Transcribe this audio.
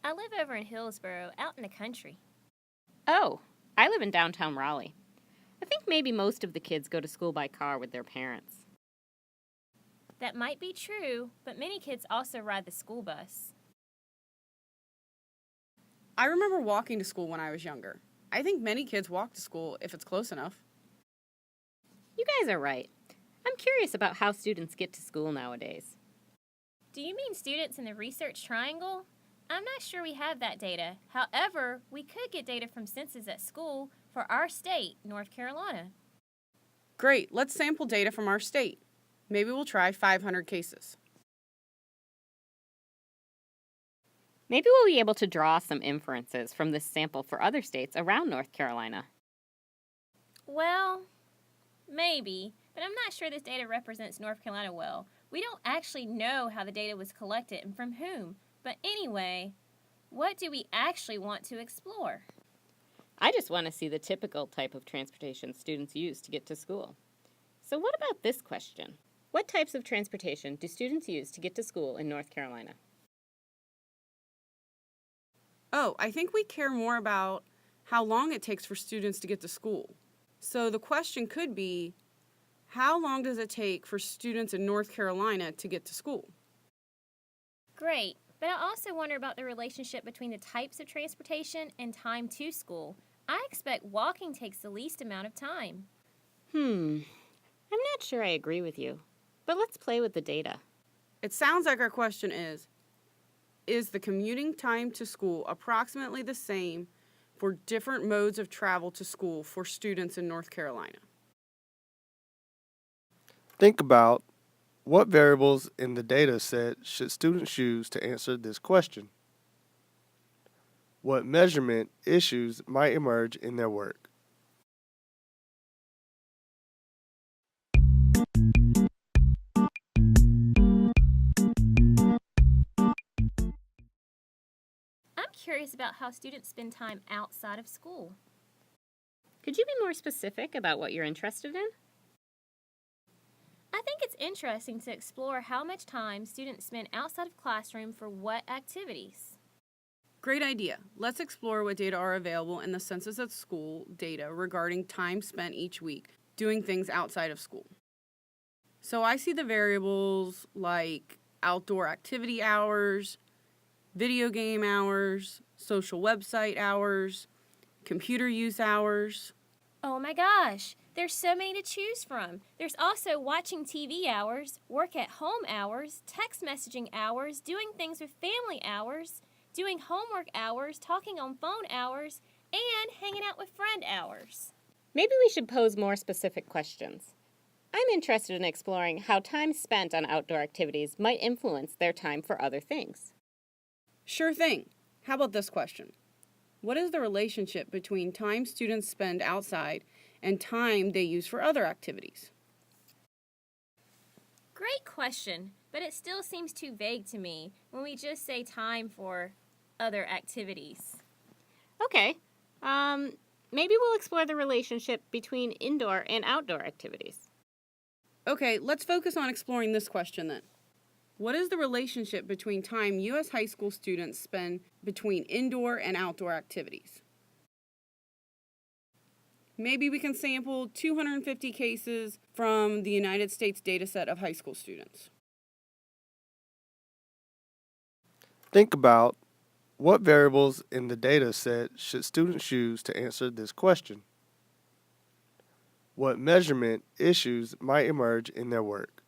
I live over in Hillsboro, out in the country. Oh, I live in downtown Raleigh. I think maybe most of the kids go to school by car with their parents. That might be true, but many kids also ride the school bus. I remember walking to school when I was younger. I think many kids walk to school if it's close enough. You guys are right. I'm curious about how students get to school nowadays. Do you mean students in the research triangle? I'm not sure we have that data. However, we could get data from Census at school for our state, North Carolina. Great, let's sample data from our state. Maybe we'll try 500 cases. Maybe we'll be able to draw some inferences from this sample for other states around North Carolina. Well, maybe, but I'm not sure this data represents North Carolina well. We don't actually know how the data was collected and from whom. But anyway, what do we actually want to explore? I just want to see the typical type of transportation students use to get to school. So what about this question? What types of transportation do students use to get to school in North Carolina? Oh, I think we care more about how long it takes for students to get to school. So the question could be, how long does it take for students in North Carolina to get to school? Great, but I also wonder about the relationship between the types of transportation and time to school. I expect walking takes the least amount of time. I'm not sure I agree with you, but let's play with the data. It sounds like our question is the commuting time to school approximately the same for different modes of travel to school for students in North Carolina? Think about what variables in the data set should students use to answer this question? What measurement issues might emerge in their work? I'm curious about how students spend time outside of school. Could you be more specific about what you're interested in? I think it's interesting to explore how much time students spend outside of classroom for what activities. Great idea. Let's explore what data are available in the Census at School data regarding time spent each week doing things outside of school. So I see the variables like outdoor activity hours, video game hours, social website hours, computer use hours. Oh my gosh, there's so many to choose from. There's also watching TV hours, work at home hours, text messaging hours, doing things with family hours, doing homework hours, talking on phone hours, and hanging out with friend hours. Maybe we should pose more specific questions. I'm interested in exploring how time spent on outdoor activities might influence their time for other things. Sure thing. How about this question? What is the relationship between time students spend outside and time they use for other activities? Great question, but it still seems too vague to me when we just say time for other activities. Okay, maybe we'll explore the relationship between indoor and outdoor activities. Okay, let's focus on exploring this question then. What is the relationship between time U.S. high school students spend between indoor and outdoor activities? Maybe we can sample 250 cases from the United States dataset of high school students. Think about what variables in the data set should students use to answer this question? What measurement issues might emerge in their work?